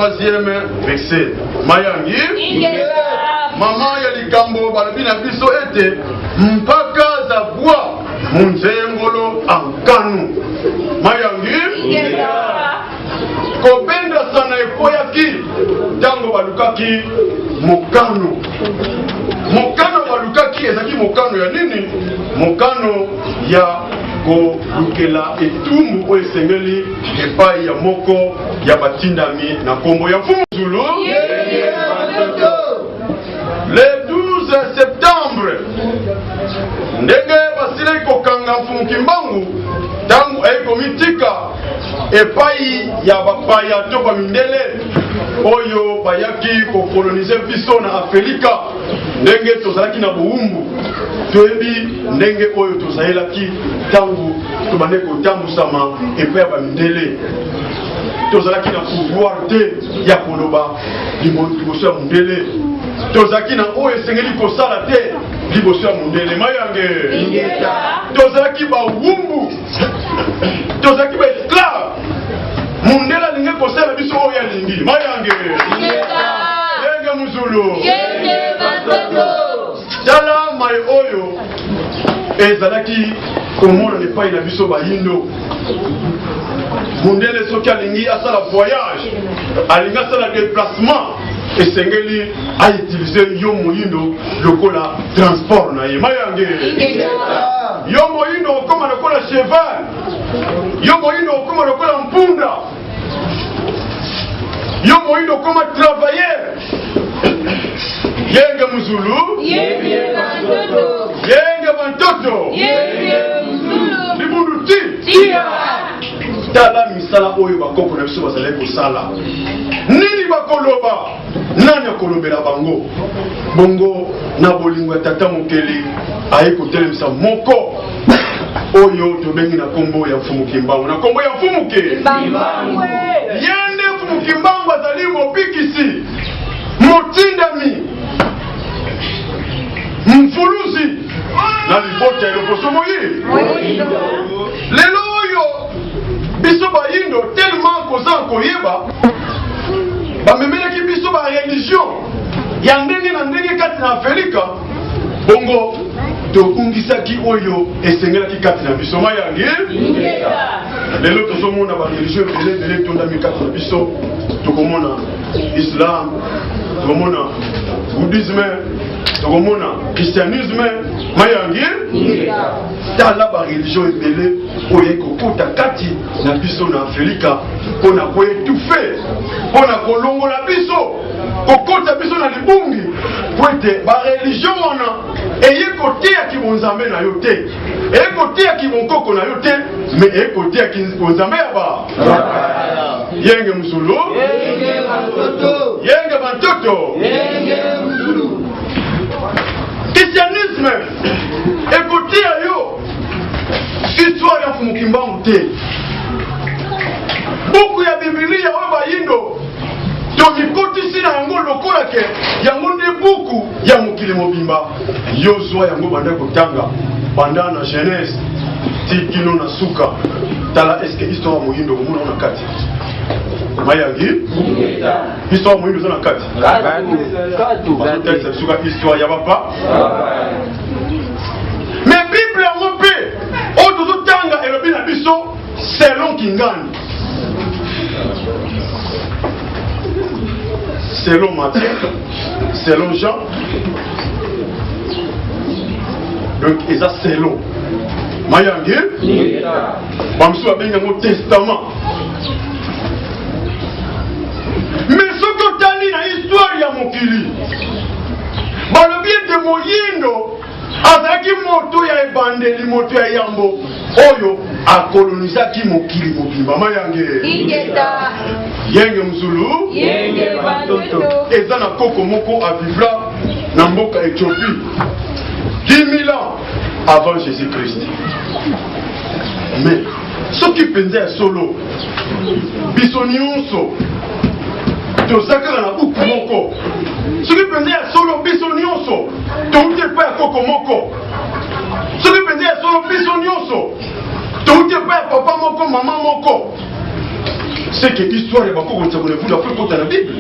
troisième verset. Mayangi. Maman ya likambo balobi na biso ete mpaka za bwa munzengolo ankanu. Mayangi. Kobenda sana ekoyaki tango balukaki mokano. Mokano balukaki ezaki mokano ya nini? Mokano ya kolukela etumbu oyo esengeli epai ya moko ya batindami na kombo ya mfumu Zulu. Le 12 septembre ndenge basile kokanga mfumu Kimbangu tangu ekomitika epai ya bapaya to bamindele oyo bayaki kokolonize biso na Afrika ndenge tozalaki na buumbu toyebi ndenge oyo tozalaki tangu tobande kotambusama epai ya bamindele tozalaki na pouvoir te ya koloba liboso ya mundele tozalaki na oyo esengeli kosala te liboso ya mundele. Mayange. Tozalaki bawumbu tozalaki ba esclave mundele alingi kosala biso oyo alingi. Mayange. Yenge muzulu. Tala mai oyo ezalaki komona epai na biso bayindo mundele soki alingi asala voyage alingi asala déplacement esengeli a utiliser yo moyindo lokola transport na ye. Mayange. Yo moyindo okoma lokola cheval, yo moyindo okoma lokola mpunda, yo moyindo okoma travailleur. Yenge muzulu. Yenge bantoto. Libundu ti. Tala misala oyo bakoko na biso bazali kosala nini bakoloba nani akolobela bango bongo na bolingo ya tata mokeli aye kotelemisa moko oyo tobengi na kombo ya mfumu Kimbangu. Na kombo ya mfumu Kimbangu yende mfumu Kimbangu azali mobikisi motindami mfuluzi na libota ya loposo moyi lelo oyo biso bayindo tellement koza koyeba bamemelaki biso ba religion ya ndenge na ndenge kati na Afrika bongo tokungisaki oyo esengelaki kati na biso. Mayange. Lelo tozomona ba religion ebele tondami kati na biso tokomona Islam tokomona Bouddhisme tokomona Christianisme. Mayange. Tala ba religion ebele oyo ekokota kati na biso na Afrika pona koetufe pona kolongola biso kokota biso na libungi poete ba religion wana eye kotea kibonzambe na yo te eye kotea kibonkoko na yo te me eye kotea kibonzambe ya ba yenge muzulu. Yenge bantoto. Christianisme ekotea yo histoire ya mfumu Kimbangu te. Buku ya Biblia oyo bayindo tokikotisi na yango lokola ke yango nde buku ya mokili mobimba yozwa yango banda kotanga banda na Genèse tikino na suka. Tala eske histoire ya moyindo komona na kati. Mayangi. Histoire ya moyindo za na kati. Peut-être suka histoire ya papa. Mais Bible yango pe o tozotanga elobi na biso selon Kingani, selon Matthieu, selon Jean. Donc ils ont selon Mayangi. Bamsou a bien un testament. Mais ce que tu as dit dans l'histoire ya mokili balobi ete moyindo azalaki moto ya ebandeli moto ya yambo oyo akolonisaki mokili mobimba. Mayange. Yenge muzulu. Eza na koko moko avivla na mboka Éthiopie 10 000 ans avant Jésus-Christ. Mais ce qui pensait solo biso nyonso tozakaka na buku moko. Ce qui pensait solo biso nyonso touti pa ya koko moko. Ce qui pensait solo biso nyonso touti pa ya papa moko mama moko. c'est que l'histoire est beaucoup de vous d'après côté la Bible.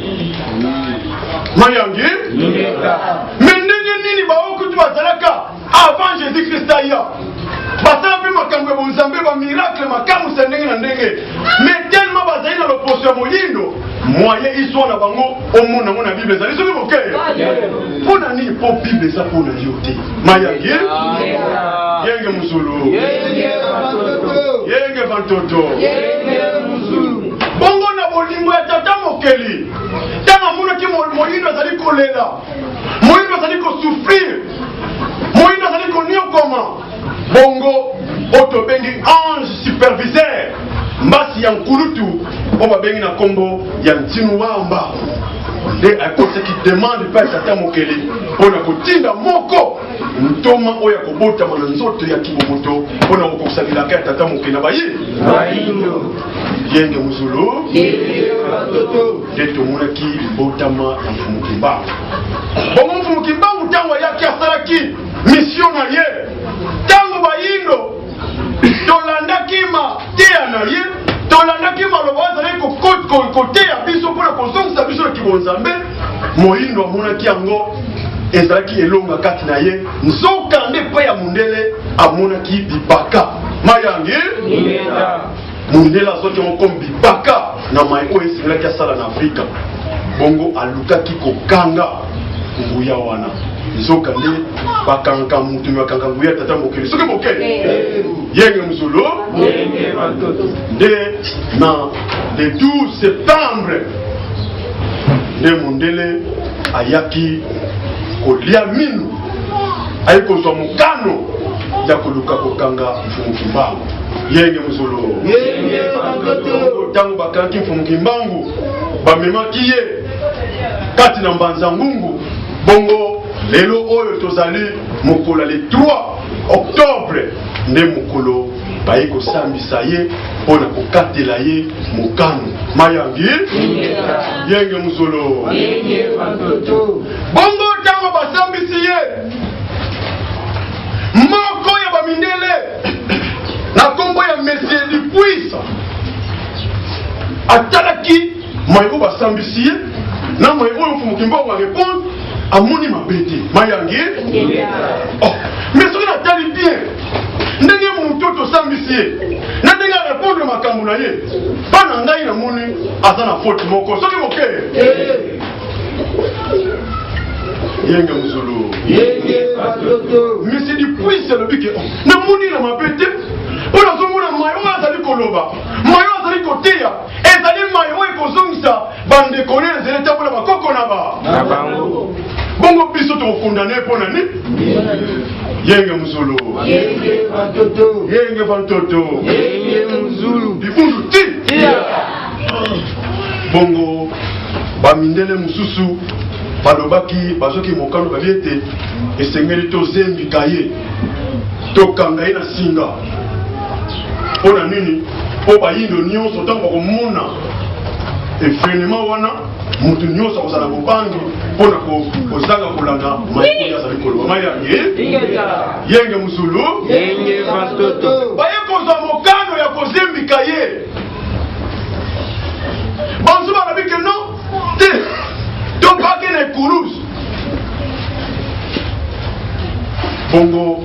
Mayangi, mais nini ba okutu bazalaka avant Jésus-Christ aya. Basala pe makambo ya nzambe ba miracle makamu sendenge na ndenge. Mais tellement bazali na l'opposition moyindo, moyen histoire na bango omona mona Bible ezali soki moke. Pona nini po Bible eza pona yote. Mayangi, yenge musulu. Yenge bantoto. Bongo na bolingo ya tata mokeli. Tanga muna ki moyindo azali kolela. Moyindo azali kosouffrir. Moyindo azali koniokoma. Bongo oto bengi ange superviseur. Mbasi ya nkulutu oba bengi na kombo ya ntinu wamba. Nde akose ki demande pa tata mokeli pona kotinda moko ntoma oya kobota mana nzoto ya kibomoto pona kokosalila ka tata mokeli na bayi. Yenge musulu deto muna ki botama ya mfumu kimbangu. Bongo mfumu kimbangu tango yaki asalaki mission na ye. Tango bayindo tolandaki ma tea na ye. Tolandaki maloba azali koteya biso mpona kozongisa biso na kibonzambe. Moyindo amonaki yango ezalaki elonga kati na ye. Nzokande mpe ya mundele amonaki bibaka. Mayangi mundele azoki moko bibaka na mai oyo esengelaki asala na Afrika. Bongo alukaki kokanga nguya wana. Nzokande bakanga mutu bakanga nguya tata mokeli. Soki mokeli yenge musulu nde na le 12 septembre nde mundele ayaki kolia minu ayi kozwa mokano ya koluka kokanga mfumu kimbangu. Yenge musulu tango bakangi mfumu kimbangu bamemaki ye kati na mbanza ngungu. Bongo lelo oyo tozali mokolo le 3 octobre nde mokolo baye kosambisa ye mpona kokatela ye mokano. Mayangi yenge musolo. Bongo tango basambisi ye moko ya bamindele na kombo ya Monsieur Dupuis atalaki mayo basambisi ye na mayo oyo mfumu kimbangu arépondre amoni mabete. Mayangi mais soki natali bien ndenge mutoto sambisi ye na ndenge arépondre makambo na ye bana ngai namoni aza na faute moko soki moke. Yenge musulu Monsieur Dupuis alobi ke namoni na mabete mpona azomona mayo oyo azali koloba mayo azali koteya ezali mayo oyo ekozongisa bandeko ne ezali etambola bakoko na bango. Bongo biso tokokondane mpona ni yenge musulu yenge bantoto libundu ti. Bongo bamindele mususu balobaki bazoki mokano babi ete esengeli tozembika ye tokanga ye na singa. Mpona nini? Po bayindo nyonso ntango bakomona efrenema wana mutu nyonso akozala bobangi mpona kozanga kolanda maiko azali koloba. Mayangi yenge musulu baye kozwa mokano ya kozembika ye. Banzu balobi ke non te topake na ekurusu. Bongo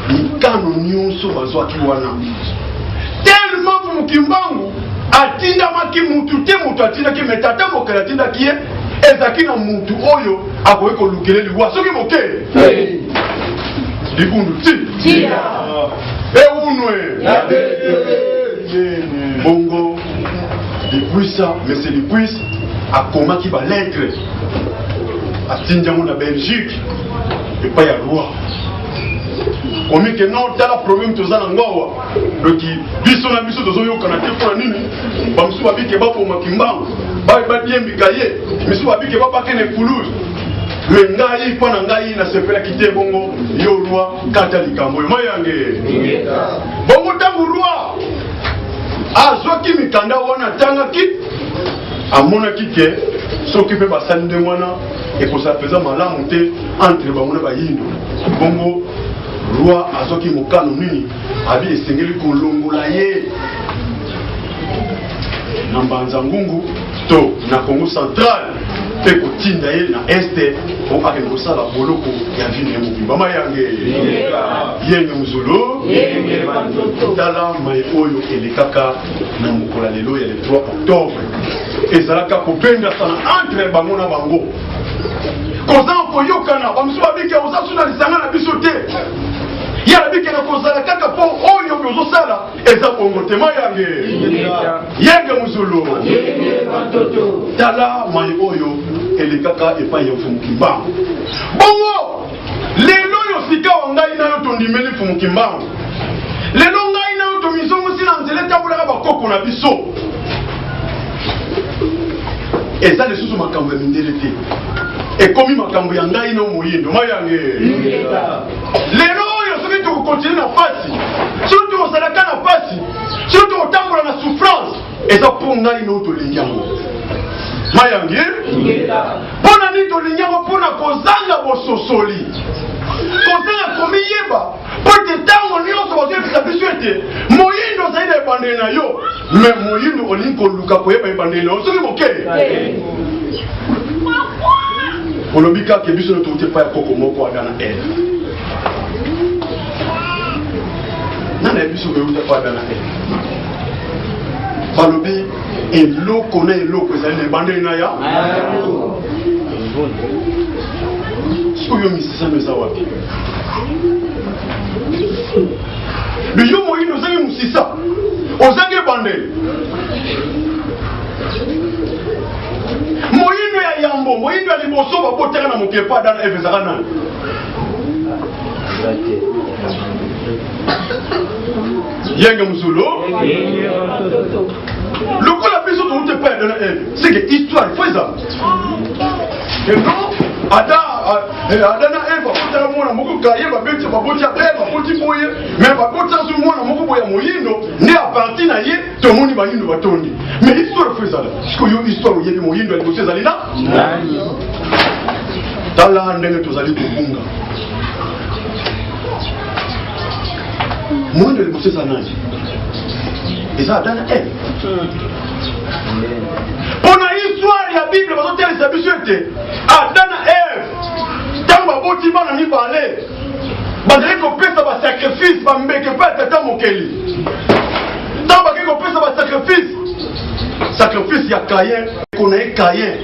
mikano nyonso bazwaki wana tellement mfumu kimbangu atindamaki mutu te mutu atindaki me tata mokeli atindaki ye ezalaki na mutu oyo akoki kolukele liwa soki moke libundu ti eunwe. Bongo Dupuisa Monsieur Dupuis akomaki balettre atindi yango na Belgique epai ya roi. Komi ke non tala problème toza na ngawa doki biso na biso tozoyokana te mpona nini bamosusu babike bafoma kimbangu badiembika ye misusu babike bapakene Toulouse. Me ngai mpona ngai nasepelaki te bongo yo roi kata likambo oyo. Mayange bongo ntango roi azwaki mikanda wana atangaki amonaki ke soki mpe basali nde wana ekozala mpenza malamu te entre bango na bayindo. Bongo roi azwaki mokano nini abi esengeli kolongola ye na Mbanza Ngungu to na Congo Central pe kotinda ye na este po akende kosala boloko ya vino ya mobimba mayange yenge muzulu tala mai oyo elekaka na mokolo lelo ya le 3 octobre ezalaka kopenda sana entre bango na bango koza koyokana bamusu babike oza suna lisanga na biso te ya bike na kozala kaka po oyo ozosala eza bongo te mayange yenge muzulu tala mai oyo elekaka epai ya mfumukimbangu bongo lelo yo sika wa ngai nayo tondimeli mfumukimbangu lelo ngai nayo tomizongo sina nzela etambolaka bakoko na biso eza lisusu makambo ya mindele te ekomi makambo ya ngai na moyindo mayange lelo oyo soki tokokontinue na pasi soki tokosalaka na pasi soki tokotambola na souffrance eza mpo ngai na oyo tolingi yango mayange mpona nini tolingi yango mpona kozanga bososoli kozanga komiyeba mpo ete ntango nyonso bazoyebisa biso ete moyindo ozali na ebandeli na yo me moyindo olingi koluka koyeba ebandeli na yo soki moke olobi kaka biso no touti epai ya koko moko ada na ele nana ya biso koyeuta epai ada na ele balobi eloko na eloko ezali na ebandeli na ya soki oyo misisano eza wapi biyo moyindo ozangi mosisa ozangi ebandeli moyindo ya yambo moyindo ya liboso babotaka na mokepa dana eve ezaka nani yenge muzulu lokola biso touti epai ya dana eve seke histoire fo eza ada na eve babotaka mwana moko kaye babeti baboti abe baboti boye me babotaka so mwana moko boye ya moyindo nde aparti na ye tomoni bayindo batondi me histoire fo ezala sikoyo histoire oyebi moyindo ya liboso ezali na tala ndenge tozali kobunga moyindo ya liboso eza nani eza ada na eve mpona histoire ya bible bazotelisa biso ete ada na eve ntango baboti bana mibale bazali kopesa basacrifice bambeke mpe atata mokeli ntango bakei kopesa basacrifice ya kayen ekona ye kayen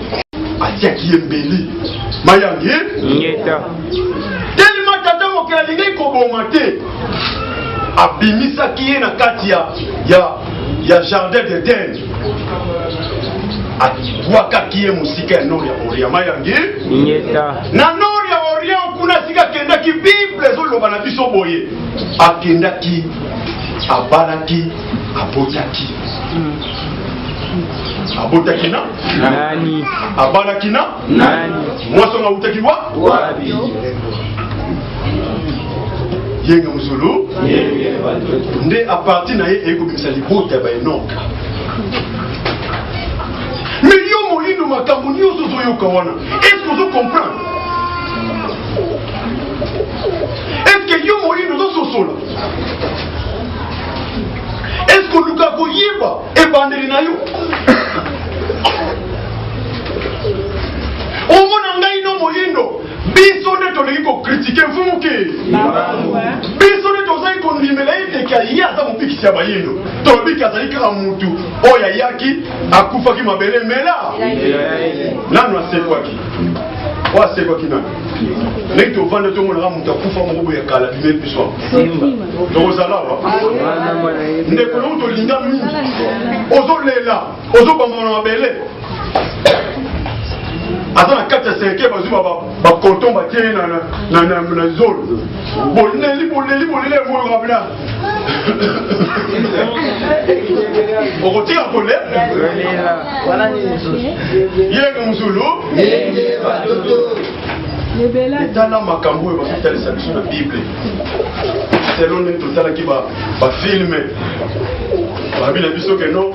atiaki ye mbeli mayange telema tata mokeli alingaki koboma te abimisaki ye na kati ya jardin d'Eden abwakaki ye mosika ya nord ya orient mayange na nord ya orient kuna sika akendaki bible ezoloba na biso boye akendaki abalaki abotaki na nani abalaki na nani mwasonga utaki wapi yenge muzulu nde aparti na ye ekobimisa libota ya baenoka mais yo moyindo makambo nyonso ozoyoka wana est-ce que ozocomprendre est-ce que yo moyindo ozososola est-ce que oluka koyeba ebandeli na yo omona ngai no moyindo biso nde tolingi kokritike mfumuke biso nde tozali kondimela eteke ye aza mopikisi ya bayindo tolobiki azali kaka mutu oyo ayaki akufaki mabele mela nanu asekwaki oyo asekwaki nani ndenge tovanda tomonaka mutu akufa moko boye kala bimeli biso tokozala wa ndeko nongo tolinga mingi ozolela ozobambama na mabele aza na kati ya senke bazwi bakonton batie na zolo boleli moyo kabila okotika kolela yenge muzulu etala makambo oyo bakotalisa biso na bible selon ndenge totalaki bafilme babi na biso ke non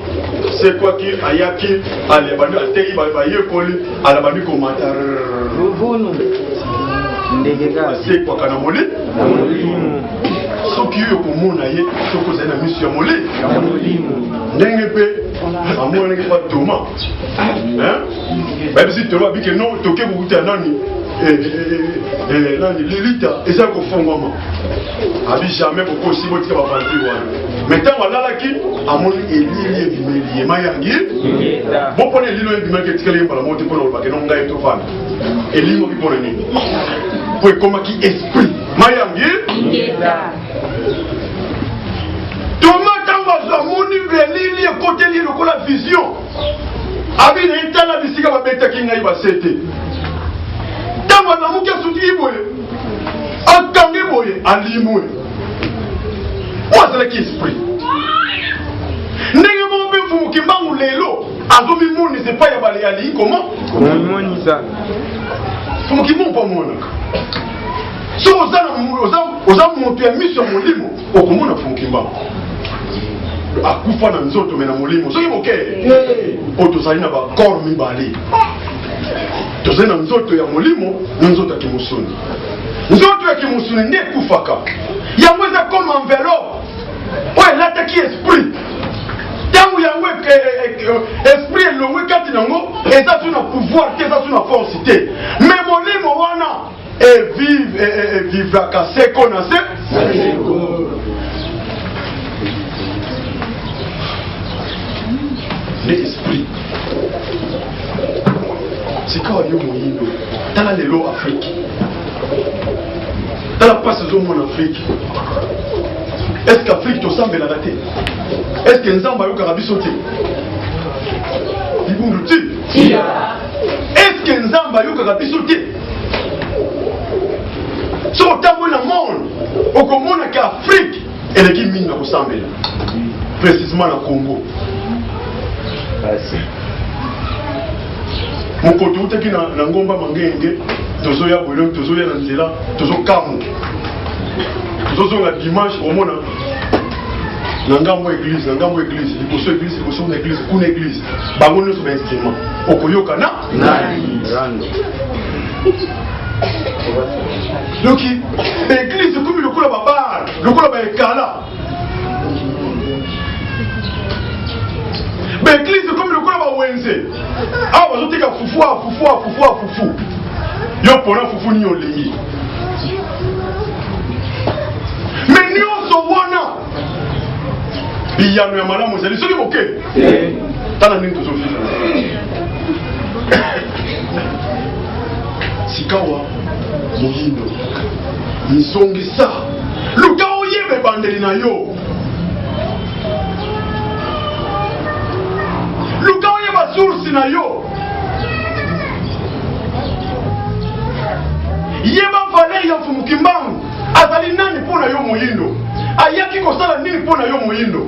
sekwaki ayaki alebandi ateki bayekoli alabandi komata asekwaka na molimo soki soki yo komona ye soko za na misu ya molimo ndenge pe amona ke pas Thomas même si Thomas bike non toke kukuta nani nani lelita eza ko fongoma abi jamais beaucoup si botika ba bantu wana maintenant wala ki amoni elili ebimeli mayangi bon pone lilo ebimeli ke tikale mbala moto pona ba ke non ngai to fana elimo ki pone ni pour comment qui esprit mayangi Thomas tango amoni belili e côté li lokola vision abi na intala bisika ba beta ki ngai ba sete tango na muke suti boye akange boye alimwe wazala ki esprit ndenge mo be fumu kimbangu lelo azomi moni c'est pas ya bale ali comment moni ça fumu kimbangu pa mona so oza moto ya miso ya molimo okomona fumu kimbangu akufa na nzoto mena molimo soki boke o tozali na bakor mibale tozali na nzoto ya molimo na nzoto ya kimusuni nzoto ya kimusuni nde ekufaka yango eza comme enveloppe oyo elataki esprit ntango yango esprit elongwe kati nango eza tu na pouvoir te eza tu na force te mais molimo wana evivaka seko na se l'esprit sikawa yo moyindo tala lelo Afrique tala pasi ezomona Afrique est-ce qu'Afrique tosambelaka te est-ce que nzambe ayokaka biso te libundu ti est-ce que nzambe ayokaka biso te so otamboyi na monde okomona ke Afrique eleki mingi na kosambela précisément na Congo mokoto utaki na ngomba mangenge tozoya boyelo tozoya na nzela tozokamu tozozonga dimanche omona na ngambo église liboso na église kuna église bango nyonso ba instrument okoyoka na loki église komi lokola babar lokola baekala l'église comme le kola ba wenze ah bazotika fufu yo pona fufu ni olingi mais nyonso wana biyano ya malamu ezali soki boke tala nini tozoviva sikawa moyindo misongisa luka oyebe bandeli na yo luka oyeba source na yo yeba valeur ya mfumu kimbangu azali nani mpona yo moyindo ayaki kosala nini mpona yo moyindo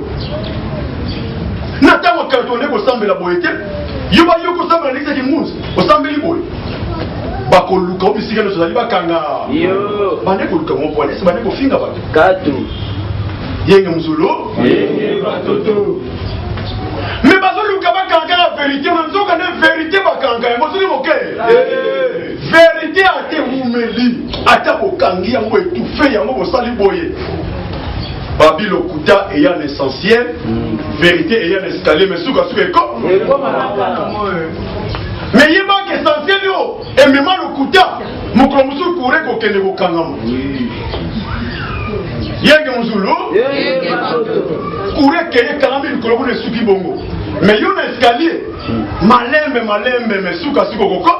na ntango kartonde kosambela boye te yo bayo kosambela likisaki ngunzi osambeli boye bakoluka obisika nyonso ozali bakanga bande koluka mopwana ese bande kofinga bato yenge muzulu yenge batoto mais bazoluka bakanga la vérité na nzoka ne vérité bakanga yango soki moke vérité ate mumeli ata bokangi yango étouffé yango bosali boye babi lokuta eya l'essentiel vérité eya l'escalier mais suka suka eko mais yebaka essentiel yo emema lokuta mokolo mosusu kure kokende kokangama yenge muzulu kure keye kalami likolo kuna esuki bongo mais yo na escalier malembe mais suka suka koko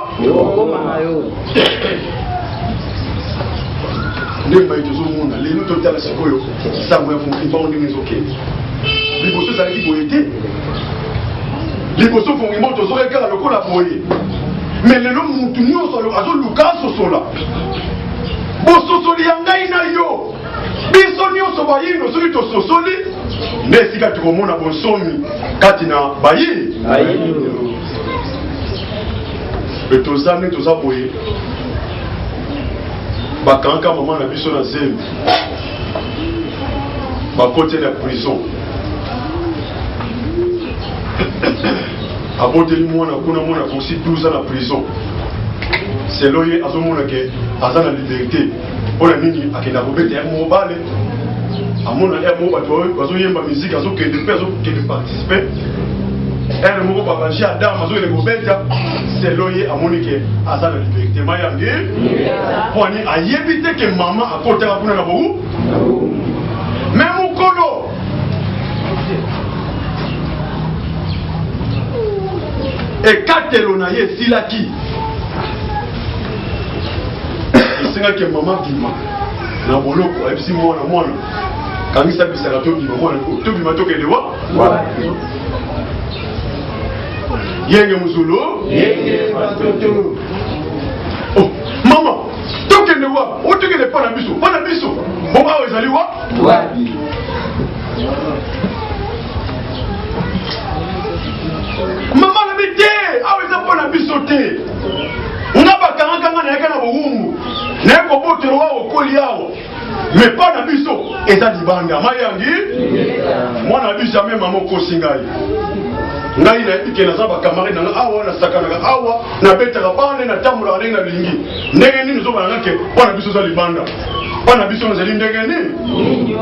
ndemba itozomona lelo totala sikoyo sango ya fungimbango ndenge ezokende liboso ezalaki boye te liboso fungimbango tozokekala lokola boye mais lelo mutu nyonso azoluka asosola bososoli ya ngai na yo biso nyonso bayindo soki tososoli nde esika tokomona bonsomi kati na bayindo me toza nde toza boye bakanga mama na biso na zembe bakoteli ya prison aboteli mwana kuna mwana kosi 12 ans na prison selo ye azomona ke aza na liberté mpona nini akenda kobeta ya mobale amona emo bato bazo yemba musique azo que de participer elle moko babanji adam azo le kobeta c'est loyer amonike asa la liberté mayangi poni ayebite que maman akotaka kuna na boku même mukolo et katelo na ye silaki isinga ke maman bima na boloko ebisi mwana kangisa bisaka to bima tokende wa yenge muzulu yenge batoto oh mama tokende wa otokende pa na biso bon awa ezali wa mama na bite awa eza pa na biso te nga bakangakanga na yaka na bowumbu naye kobotelo wa okoli awa mais pa na biso eza libanda mayangi mwana biso jamais mama okosi ngai ngai nayebi ke naza bacamarade nanga awa nasakanaka awa nabetaka bande natambolaka ndenge na lingi ndenge nini ozobananga ke mpo na biso oza libanda mpo na biso nazali ndenge nini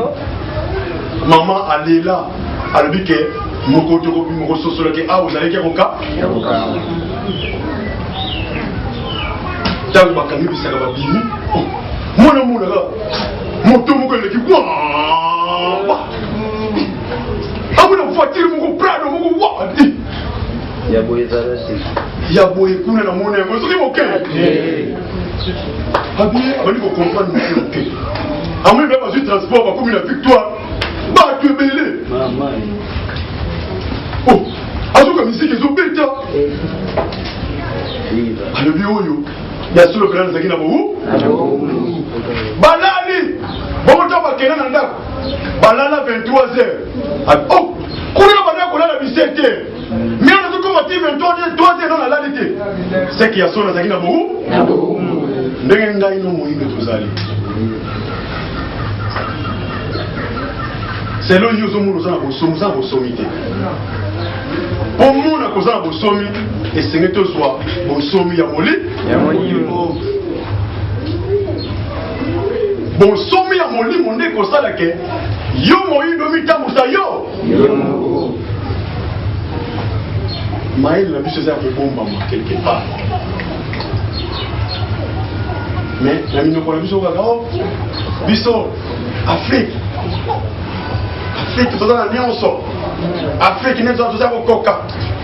mama alela alobi ke mokososolaki awa ozalaki akoka ntango bakangi bisaka babimi mwana monaka moto moko eleki amona voiture moko prado moko wadi ya boye kuna na mona yango soki moke abandi kocomprendre moke amoni mpe bazwi transport bakomi na victoire bato ebele azoka misiki ezobeta alobi oyo ya solo pena nazaki na bowu balali bomota bakenda na ndako balala 23h kuna banda kolala 17h mais nazokoma ti 23h non alali te seki ya solo nazaki na bowu ndenge ngai no moyindo tozali selo nyo ozomona oza na bosomi oza na bosomi te omona koza na bosomi esenge tozwa bosomi ya molimo bosomi ya molimo nde kosala ke yo moyindo mitambusa yo mayele na biso eza ya kobombama quelque part mais na minoko na biso kaka biso afrique toza na nyonso afrique nde toza kokoka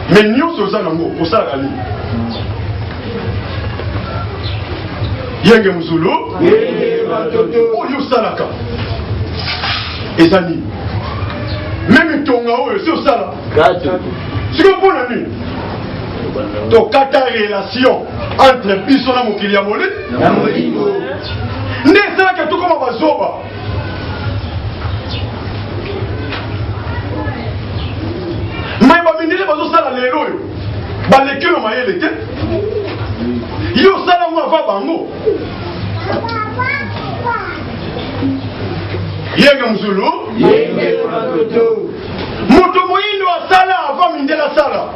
mais nyonso oza nango kosalaka nini yenge muzulu oyo osalaka eza nini meme tonga oyo si osala siko mpona nini tokata relation entre biso na mokili ya molimo nde esalaka tokoma bazoba mai bamindele bazosala lelo oyo baleki na mayele te yo osala ngo ava bango yenge muzulu moto moyindo asala ava mindele asala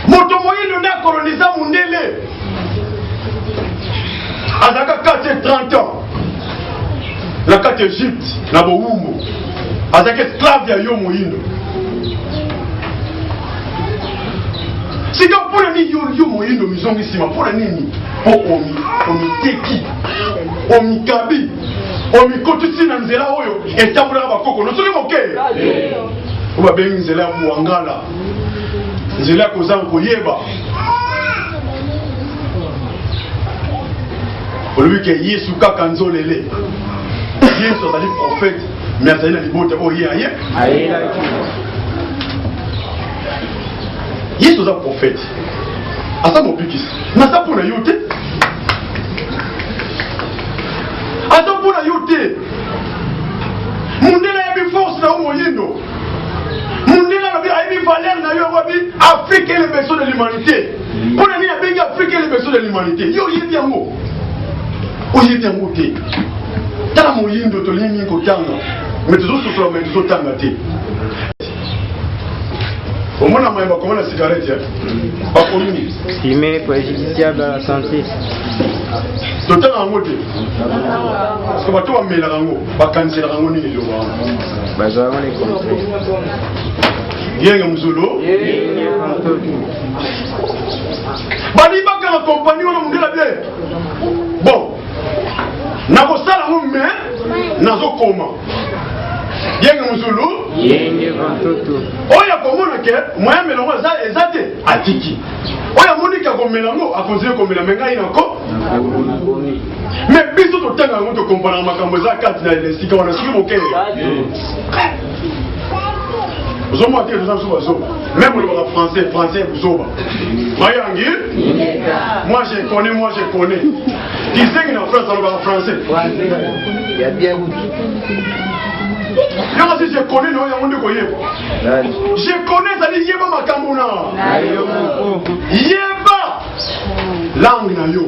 moto moyindo nde akoloniza mundele azalaka kati 30 ans na kati Egypte na bowumbu azalaki esclave ya yo moyindo sika mpona nini yo moyindo mizongi nsima mpona nini mpo omiteki omikabi omikotisi na nzela oyo etambolaka bakokono soki moke oyo babengi nzela ya mwangala nzela ya kozanga koyeba olobi ke yesu kaka nzolele yesu azali prophète mais azali na libota oyo ye yesu aza prophète aza mobikisi naza mpona yo te aza mpona yo te mundele ayebi force na yo moyindo mundele alobi ayebi valeur na yo akobi afrique est le berceau de l'humanité mpona nini abengi afrique est le berceau de l'humanité yo oyebi yango oyebi yango te tala moyindo tolingi kotanga mais tozososola mais tozotanga te au moins on a commandé la cigarette. Pas pour nous. Fumée préjudiciable à la santé. Total en mode. Parce que bateau a mis la rango, vacances la rango ni le voir. Bazar on est comme Bien comme solo. Bali baka la compagnie on me la bien. Bon. Nako sala on mais nazo koma. Bien comme solo. Yenge vantoto. Oya komona ke moya melongo ezate atiki. Oya monika ko melango akonzile ko melamenga inako. Mais biso to tanga ngo to comprendre makambo za kati na lesika wana siki moke. Vous avez monté les gens même le français, vous avez. Moi je connais. Qui sait que en France, on parle français. Il y a bien où. Je connais, non, il y a je connais, ça dit Yeba Makamuna. Yeba langue na yo.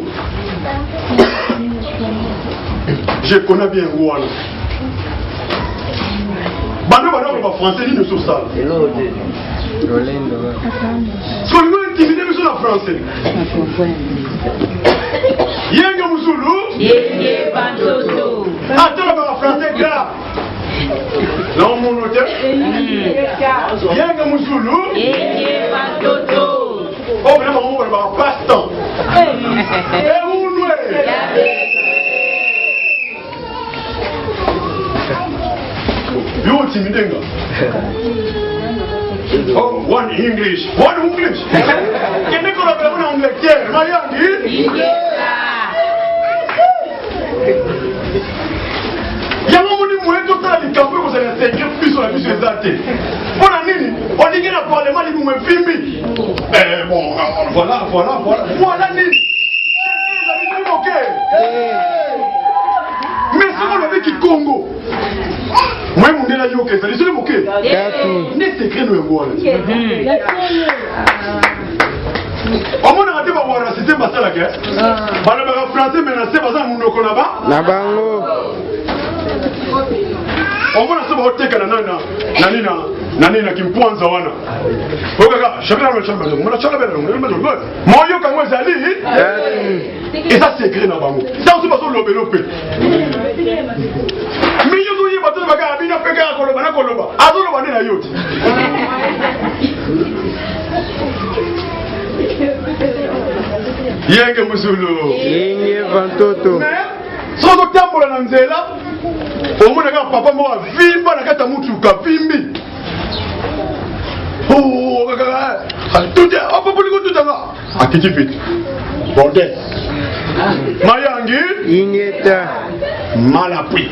Je connais bien Ouana. Bano ba français ni sur ça. Ce qu'on veut intimider sur la français. Yenga Musulu. Yenge Bantoto. Attends la français grave. Non mon hôtel. Yenga Musulu. Yenge Bantoto. Oh mais là on va passe-temps. Et où nous you intimidating. Oh, one English. Can you go to the Angleterre? My young Yamoni mweto tali kampe ko se secret plus la mission exacte. Bona nini? On dit que le parlement il nous filme. Bon, voilà nini. OK. Mais c'est on avec qui Congo. Moi mon dela yo ke ça c'est le moqué. Ne secret no ngwa. On a raté ba wara c'était pas ça la guerre. Bana ba français menacé ba za munoko na ba. Na bango. On va se voter kana nani kimponza wana. Ogaga shakala no chamba ngo na chala bela ngo. Moyo ka ngwa zali. Et ça secret na bango. Ça aussi pas sur l'obélopé. Bato baka abina peka koloba na koloba azolo bane na yoti Yenge Musulu Yenge vantoto sozo tambola na nzela omona ka papa mo vimba na kata mutuka vimbi oh kaka tout opopuli ko tutanga akiti fit bordel Mayangi Ingeta Malapui.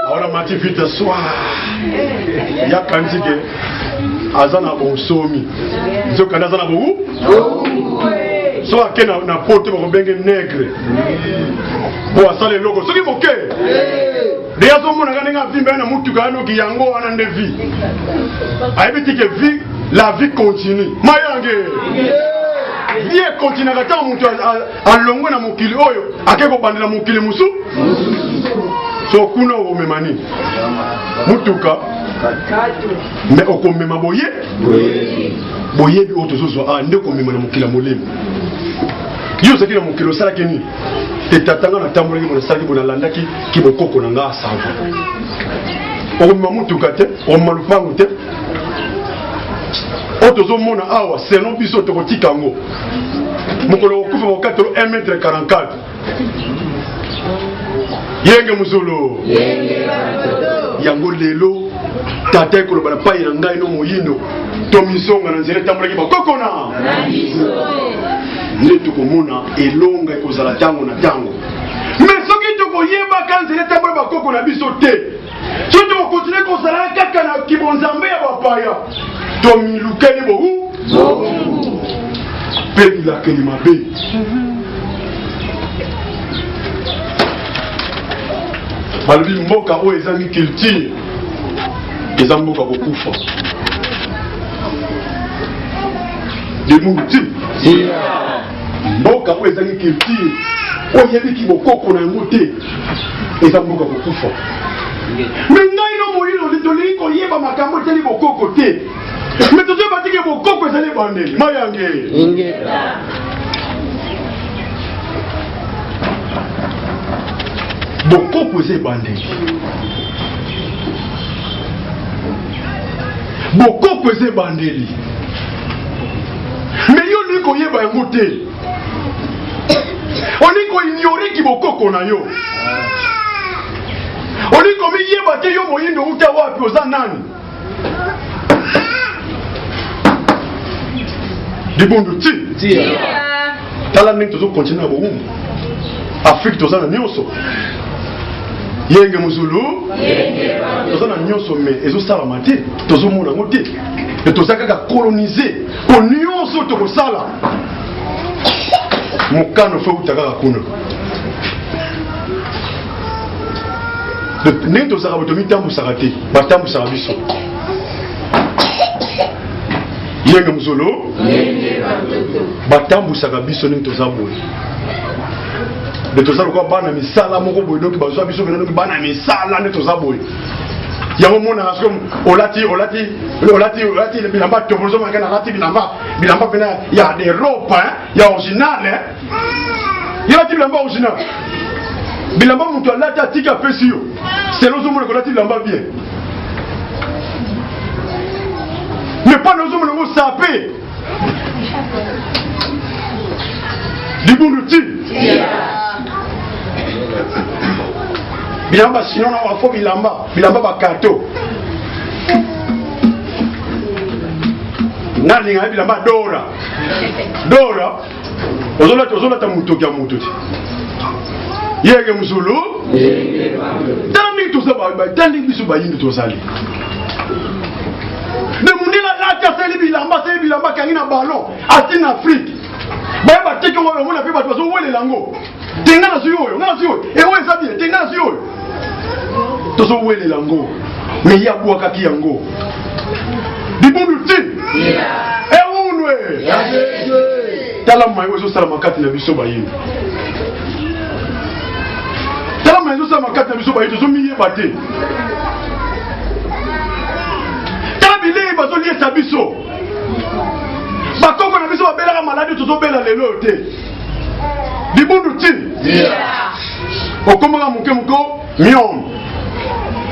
Ahora mati vite soir. Ya kanzige azana bonsomi. Zo kana azana bo. So akena na pote ba benge negre. Bo asale logo. Soki moke. Deya zo mona nga vimba na mutu gano ki yango ana ndevi. Aibiti ke vie la vie continue. Mayangi. Vie continue kata mutu alongwe na mokili oyo akeko bandela mokili musu so kuna o memani mutuka me okomema boye bi otozozo ndeko mema na mokili molemi yo sakina mokili sala keni te tatanga na tambola ki mona saki bona landaki ki bokoko na nga sava okomema mutuka te o malupango te otozo mona awa selon biso tokotika ngo mukolo okufa wakatolo 1m44 Yenge Musulu yango lelo tata ekoloba na pai na ngai no moyindo tomisonga na nzela tambola ki bakokona nde tokomona elonga ekozala tango na tango mais soki tokoyeba ka nzela tambola bakokona biso te soki tokokontinue kozala kaka na kibonzambe ya bapaya tomilukeli bohu mpe bilakeli mabe balobi mboka oyo ezangi culture eza mboka kokufa demuti mboka oyo ezangi culture oyo yebiki bokoko na yango te eza mboka kokufa me ngai no moyino tolingi koyeba makambo etali bokoko te Mais tout ça, que vos coques, vous allez bander. Mayangue. Ingeta. Vos coques, vous allez bander. Vos coques, vous allez bander. Mais yo ni ko yeba yango te. Oni ko ignorer ki bokoko na yo. Oni ko mi yeba te yo moyindo uta wapi oza nani. Dibondo ti. Tala ning tozo continuer bo um. Afrique toza na nyonso. Yenge muzulu. Toza na nyonso me ezo sala mate. Tozo mona ngote. Et tout ça qui a colonisé, au nyonso to kosala. Mukano fait utaka kuna. De nento sara botomi tambu sarate, batambu sarabiso. Yenga muzolo. Batambu sarabiso nento zabo. De tout ça quoi bana misala moko boy donc bazo biso bena donc bana misala nento zabo. Il y a un moment où olati bilamba tobozo makana olati bilamba il y a des robes il y a original il y a des bilamba original bilamba mutu alati atika pesio c'est l'ozo mo olati bilamba bien mais pas l'ozo mo ngo sapé dibunuti bilamba sinon on faut bilamba bakato nani ngai bilamba dora ozola ta mutoki ya mututi yenge muzulu tani to saba tani biso bayindi to sali de munila lata seli bilamba kangi na ballon atin Afrique ba teke wo mona pe ba so wele lango tenga na suyo e wo esabi tenga na suyo tozo wele lango me ya bwa kaki yango dibundu ti e unwe tala mai wezo sala makati na biso bayini tala mai wezo sala makati na biso bayini tozo miye bate tala bile bazo liesa biso bakoko na biso babelaka maladi tozo bela lelo te dibundu ti okomaka muke mion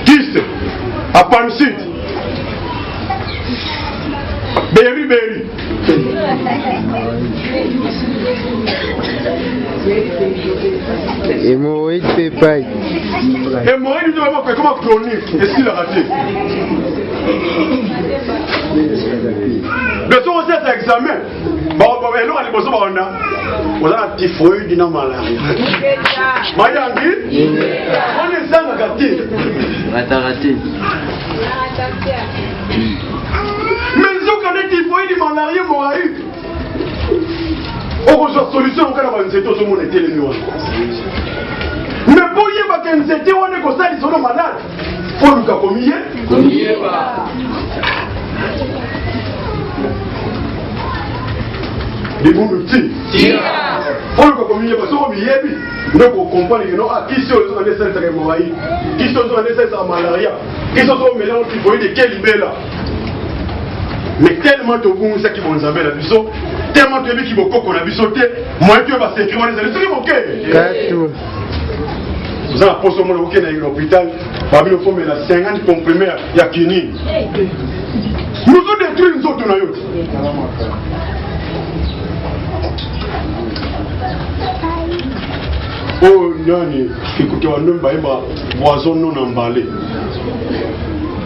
kiste appendicite beri hémorroïde pépaille hémorroïde vraiment comment chronique est-ce qu'il a raté mais on fait cet examen bon alors à l'époque on a un typhoïde dans malaria mayangi on est sans raté raté mais ils ont typhoïde malaria moraïque on reçoit solution au cas où on tout le monde était les noirs mais pour y avoir qu'un c'était on est comme ça ils sont malades pour nous communier des bons outils pour nous communier parce qu'on yebi donc on comprend que non qui sont les naissances de l'hémorragie qui sont les naissances de malaria qui sont les mélanges typhoïde de quel là mais tellement de bon ça qui vont nous amener la biso tellement de qui vont qu'on a bisoté moi tu vas sécuriser les trucs ok vous avez posé mon ok dans l'hôpital babi le fond mais la 50 comprimés ya kini nous avons détruit nous autres na yo oh nyani écoutez on ne va pas poison non emballé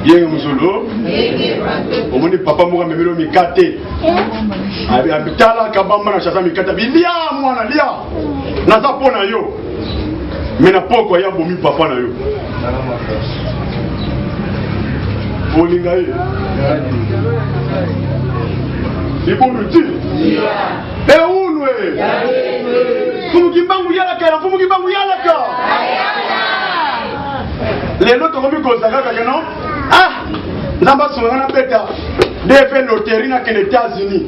yenge musolo omoni papa moko memelo mikate abitala kabamba na chaza mikate bilia mwana lia naza pona yo mena poko ya bomi papa na yo olinga ye iboluti unwe fumukibangu yalaka lelo tokomi kozaka kaka non nzamba songa na beta defe loterie na kene États-Unis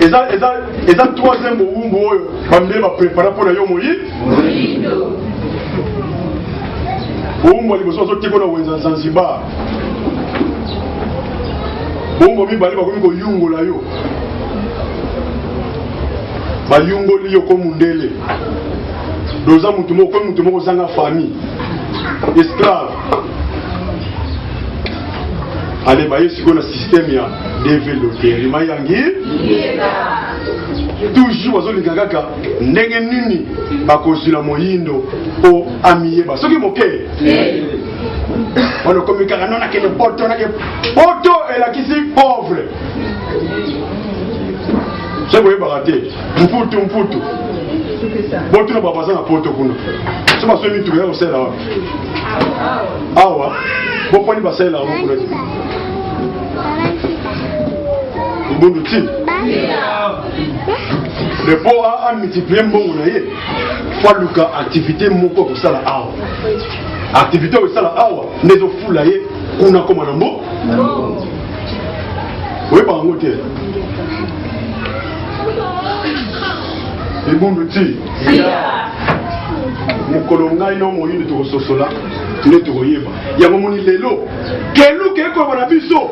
eza troisième bowumbu oyo bamile baprépara mpona yo bowumbu ya liboso azotiko na wenza Zanzibar bongo mibale bakomi koyungola yo bayungoli yo ko mundele doza mutu moko zanga famille esclave ale baye siko na système ya développé mayangi toujours bazolinga kaka ndenge nini bakozila moyindo po amiyeba soki moke on komi kaka nona kele poto elakisi pauvre c'est boye barate mputu boto na babaza na poto kuna so basomi tu ya osela wa awa boponi basela wa kuna ibundu ti le po a multiplier mbongo na ye fois luka activité moko ko sala awa activité ko sala awa ndezo fula ye kuna koma na mbo we ba ngote ibundu ti mukolo ngai no moyindo to sosola nde to yeba yango moni lelo kelu ke ko bana biso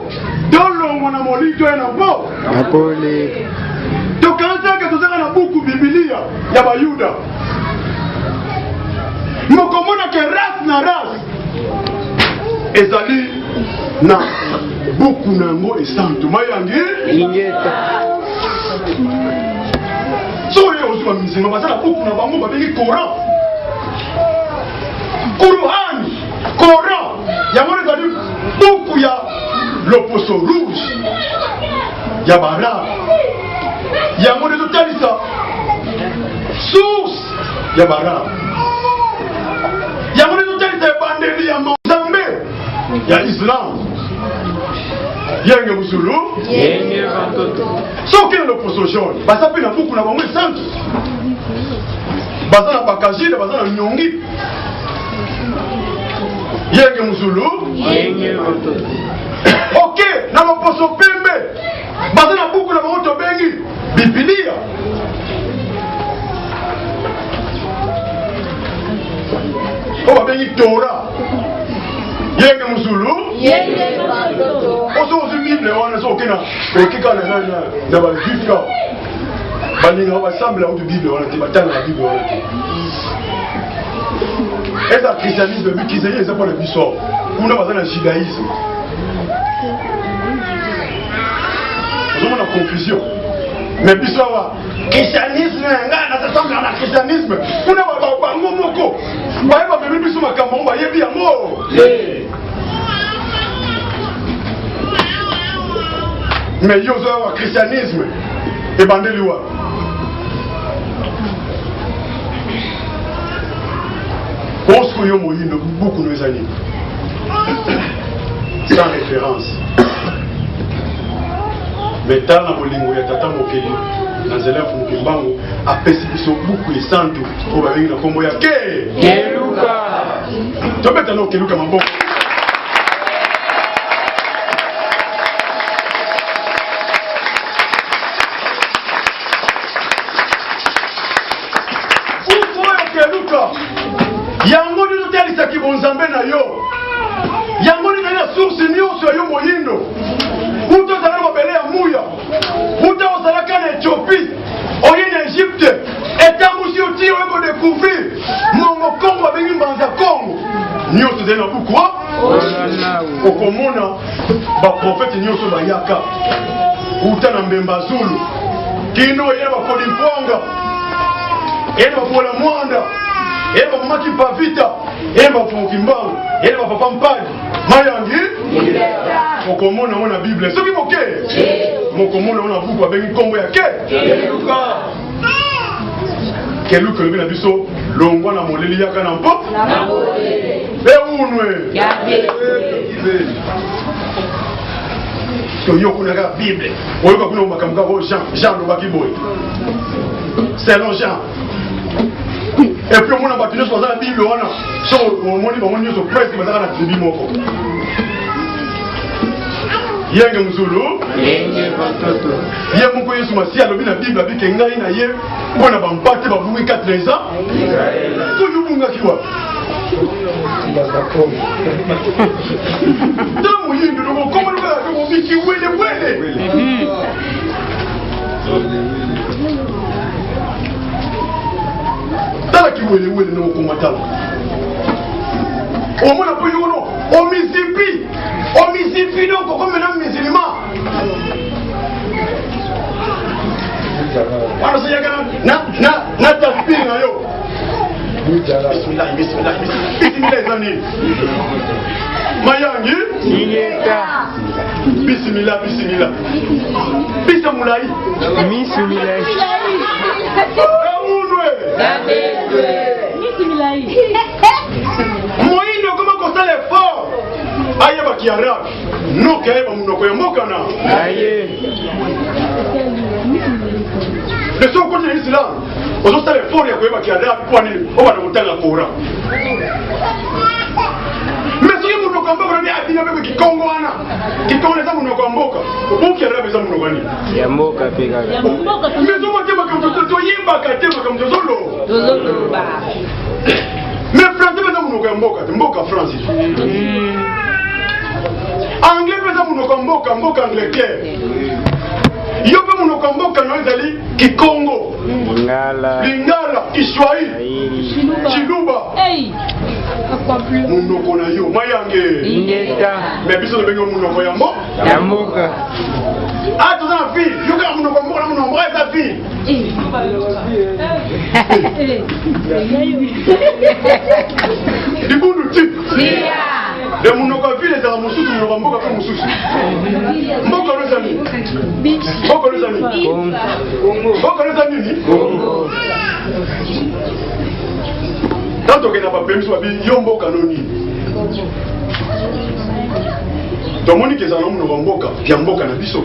dolongo na molito na bo apole to kanza ke to na buku biblia ya bayuda mokomona ke ras na ras ezali na buku nango esantu mayangi ingeta so ye ozwa mizima basala buku na bango babengi Coran Coran yango ezali buku ya l'Oposo rouge ya bara yango ezotalisa source ya bara yango ezotalisa ebandeli ya Nzambe ya Islam yenge musulu soki na l'Oposo jaune baza mpe na buku na bango esantu baza na bakajile baza na nyongi yenge musulu ok na maposo pembe baza na buku na bango tobengi Biblia o babengi Torah yenge musulu oso ozi Bible wana so okena okeka na bajuif ka baninga basambela oto Bible wana te batanga na Bible wana te eza christianisme bikizeli eza mpo na biso kuna baza na judaïsme ozomona confusion mais biso awa christianisme ngai nazasambela na christianisme kuna bango moko baye bamemi biso makambo ngo bayebi yango mais yo ozo awa christianisme ebandeli wa Osko yo moyindo beaucoup de mes amis sans référence mais dans la bolingo ya tata mokeli na zela fu mokimbango apesi biso buku esantu ko ba bengi na kombo ya keluka to beta no keluka maboko yango nino talisaki bonzambe na yo yango nino ya source nyonso ya yo moyindo uta ozala na mabele ya muya uta ozalaka na Ethiopie oye na Egypte etambusi oti oye kodécouvrir mongo Kongo babengi mbanza Kongo nyonso ezali na buku okomona baprofete nyonso bayaka uta na Mbemba Zulu kino ye bakolifwanga ye bapola mwanda eba mama kipavita eba fukimbango eba papa mpadi mayangi okomona ona Bible soki moke mokomona ona buku abengi kombo ya keluka lobi na biso longwa na moleli yaka na mpo unwe so yo kuna ka Bible oyoka kuna makambo kako Jean lobaki boy selon Jean. Et puis on a battu sur la Bible, on a sur presque la tribu moko. Yenge muzulu, yenge moko yesu masi alobi na Bible abi kengai na ye, bona bampate ba bungi 4 ans. Ko yubunga kiwa. Damu yindi no ko mo ba ko biki wele wele wele no komatala au moins pour yono au misipi donc comme un musulman alors c'est na tasbih na yo bismillah zani mayangi Ningeta. bismillah bisamulai Bismillah. moyindo comment constat l'effort ayeba kiarabe noka ayeba munoko ya mboka na Aye. le son côté de l'islam ozosala l'effort ya koyeba kiarabe mpo nini obana kotanga Coran mais soki munoko ya mboka nani adina pepe kikongo wana kikongo eza munoko ya mboka okiarabe eza munoko nini Ya mboka pe kaka. mais omote makambo toyebaka te makambo tozoloba mais français peza munoko ya mboka te mboka france anglais peza munoko ya mboka angleterre yo mpe munoko ya mboka no ezali kikongo lingala kiswahili chiluba munoko na yo mayange Ningeta. mais biso tobengi munoko ya mboka Ya mboka. ah toza na fille yoka munoko ya mboka na munoko mboka eza fille libundu ti de munoko ya ville ezala mosusu munoko ya mboka mpe mosusu mboka no eza nini mboka no eza nini mboka no eza nini tanto okenda bapemisi babi yo mboka no nini tomoni ke ezala na munoko ya mboka na biso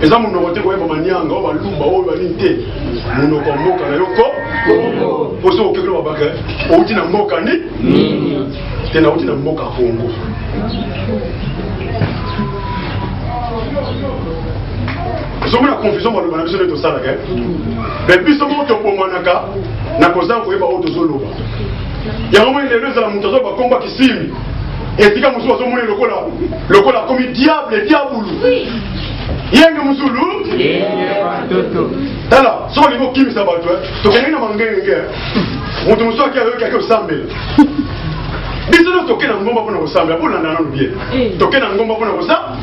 eza munoko te koyeba banyanga oyo balumba oyo banini te munoko ya mboka na yoko po so okekelo babaka outi na mboka ni te nauti na mboka Kongo ozomona confusion baloba na biso nde tosalaka me biso moko tobongwanaka na kozala koyeba oyo tozoloba yango moi lelo ezala moto azoba komba kisimi esika mosusu azomoni lokola akomi diable diabulu yenge muzulu tala so olingi okimisa bato tokendeki na mangenge moto mosusu aki osambela biso no toke na ngomba mpona kosambela mpo landa nano bien toke na ngomba mpona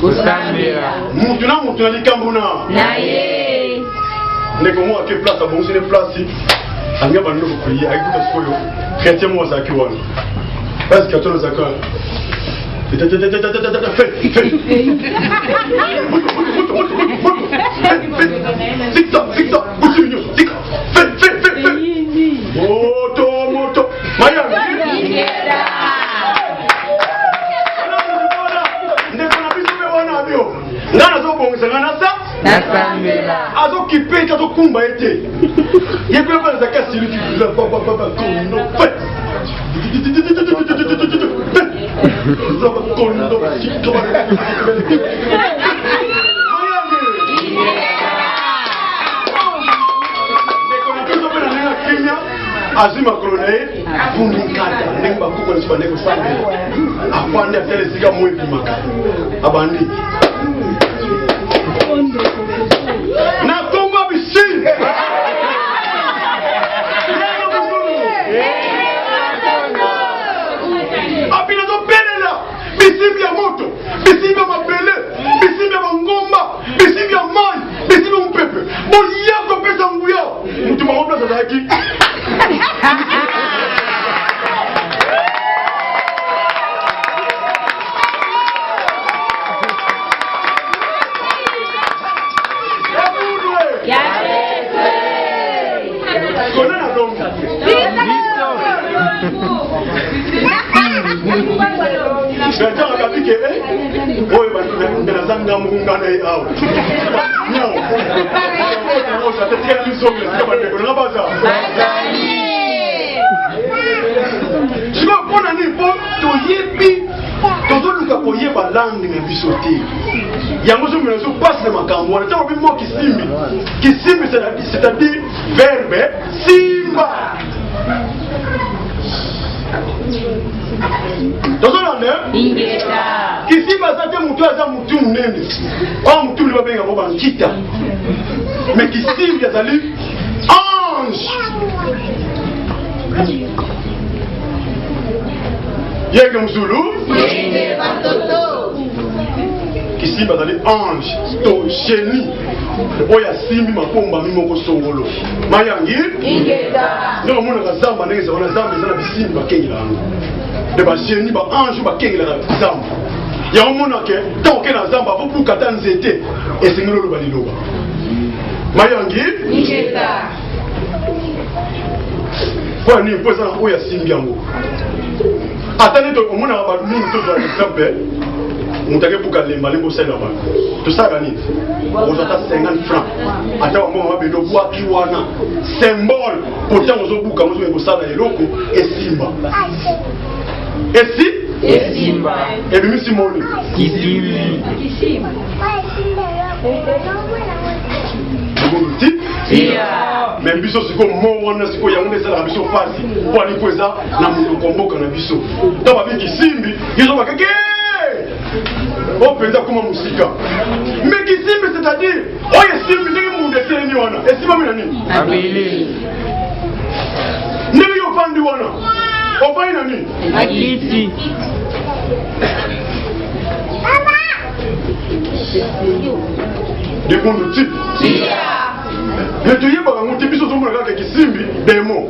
kosambela mutu na likambo na ndeko mo ake place abongosi ne place anga bandoko koye akikuta sikoyo chrétien mo azalaki wana parce que tono zaka moto mayanga ndeko na biso mpe wana abio nga nazobongisanga nasambela azokipeki azokumba ete ye mpe mpe azaka siliki azwi makolo na ye afundikata ndenge bakoko na biso bandeko osambela afandi atala esika mo ebimaka abandi nakomba bisini apina tobelela bisimbi ya moto bisimbi ya mabele bisimbi ya bangomba bisimbi ya mai bisimbi ya mopepe boya kopesa nguya mutu bango place azalaki Bertrand akabike oyo banazanga mukungana ye awa nyao atetikana misongela sika bandeko nanga baza siko mpona nini mpo toyebi tozoluka koyeba langue na biso te yango zomela so pasi na makambo wana ntango bimo kisimbi c'est-à-dire verbe simba tozolanda kisimba aza te mutu aza mutu munene oyo mutu muli babenga bo bankita mais kisimbi azali ange Yeke Mzulu. Yenge Batoto. Kisimba zali ange, to génie. Oya simbi mapomba mimoko songolo. Mayangi. Ingeta. Ndoko mona kazamba ndenge wana zamba ezana bisimba kengela yango. De ba génie ba ange ba kengela zamba. Ya omona ke tant que na zamba po kata nzete esengelo lo baliloba. Mayangi. Ingeta. Kwa ni poza oya simbi yango. Atane to omona ba mingi to par exemple. Mutake buka lemba lembo sela ba. To saka ni. Ozata 50 francs. Ata wa mama bendo bwa kiwana. Symbole pourtant ozo buka ozo ebo sala eloko esimba. Esi Esimba. ebi simoni. Kisimbi. Tia. Mais biso siko mo wana siko yango ndesala biso fasi. Po ali kweza na mundo komboka na biso. To ba biki simbi, yizo ba keke. O penza kuma musika. Mais kisimbi c'est-à-dire, oye simbi ndenge munde teni wana. Esimba mina nini? Abili. Ndenge yo fandi wana. O fandi na nini? Akiti. De mundu ti. Tia. Mais tu yeba ka muti biso zomona kaka kisimbi demo.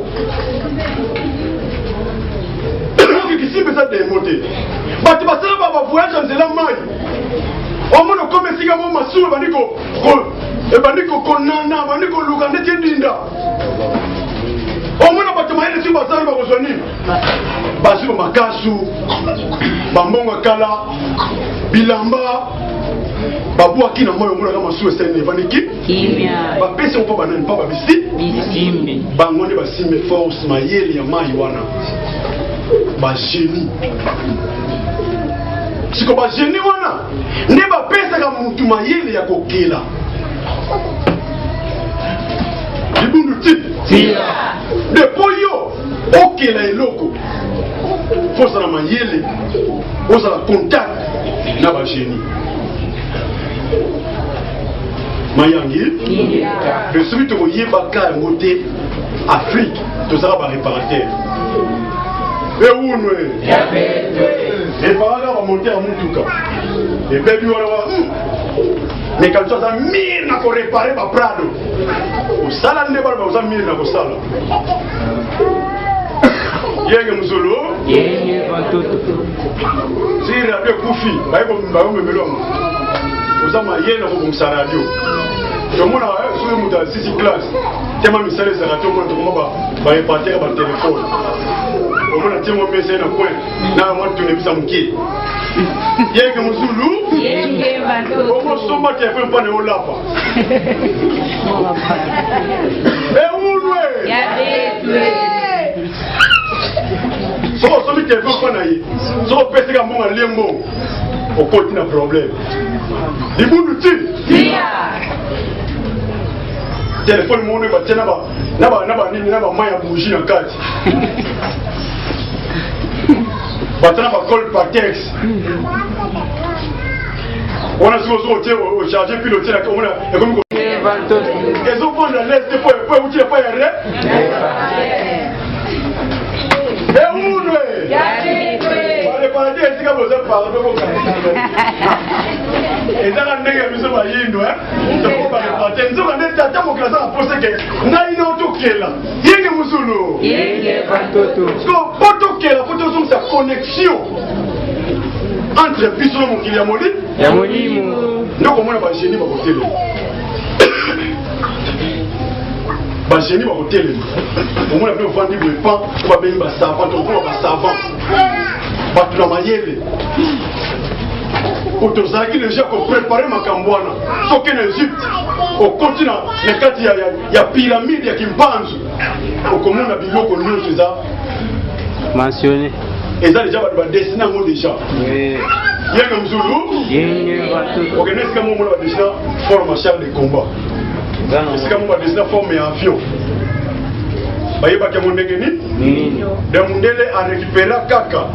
Kisimbi ça demo te. Bati basala ba voyage nzela mai. Omona kome sika mo masulu bandiko konana bandiko luka ndeti dinda. Omona bati maele si basala ba kozoni. Basu makasu. Bambonga kala. Bilamba. Babu akina moyo mona kama suwe sene vaniki. Kimia. Ba pesa mpo banani pa ba bisi. Bisimbi. Bangonde basimbe force mayele ya mai wana. Ba génie. Siko ba génie wana. Ne ba pesa ka mutu mayele ya kokela. Libundu ti. Tia. De poyo okela eloko. Fosa na mayele. Osa la contact na ba génie. Mayangi. Ingeta. Le celui to yebaka ngote Afrique, to sera ba réparateur. Et unwe. Et par là, on va monter à Moutuka. Et puis, on va. Mais quand tu as mis, on va réparer ma Prado. Au salon, on va mis au salon. Yenge Mzulu. Yenge Batoto. Si il y a des Koufi, on va me mélanger. Vous avez un radio. Tout le monde a 6 classes. Tellement de salaires, tout le monde va répartir par téléphone. Au moins, tu as mis un point. Là, moi, tu n'es plus à mouquer. Yenge Mzulu. Yenge Batoto. Au moins, son mat, tu as fait un pan de Olapa. Et où, ouais? Yabetwe. So celui qui est venu prendre aïe, so pèse comme mon lembo, au côté d'un problème. Il vous dit, Tia. téléphone mon ne va tenir naba maya bougie en carte. Va tenir ba call par texte. On a au charger puis le télé comme on a comme Batoto. ils ont prendre l'est pour vous dire pas y et où nous Yabetwe. les paradis est comme vous parlez et dans la nègre nous sommes yindo donc pas attention quand est tata mon classe a posé que na ino to kela Yenge Mzulu Yenge Batoto. so poto kela poto sont sa connexion entre biso mon kiliamoli Ya Molimo. ndoko mona ba génie ba hôtel ba génie ba hôtel au moins on vend du pain on va payer ba savant on va ba savant ba tu la mayele autozaki déjà ko préparer makambwana soki na Egypte au continent na kati ya pyramide ya Kimpanzu okomona biloko nyonso eza Mentionné. eza déjà ba dessiner ngo déjà Oui. Yenge Mzulu Yenge Batoto. organise comme on va dessiner forme char de combat. C'est comme on va dessiner forme avion. Bayeba ke mondenge ni Nini. de mundele a récupérer kaka.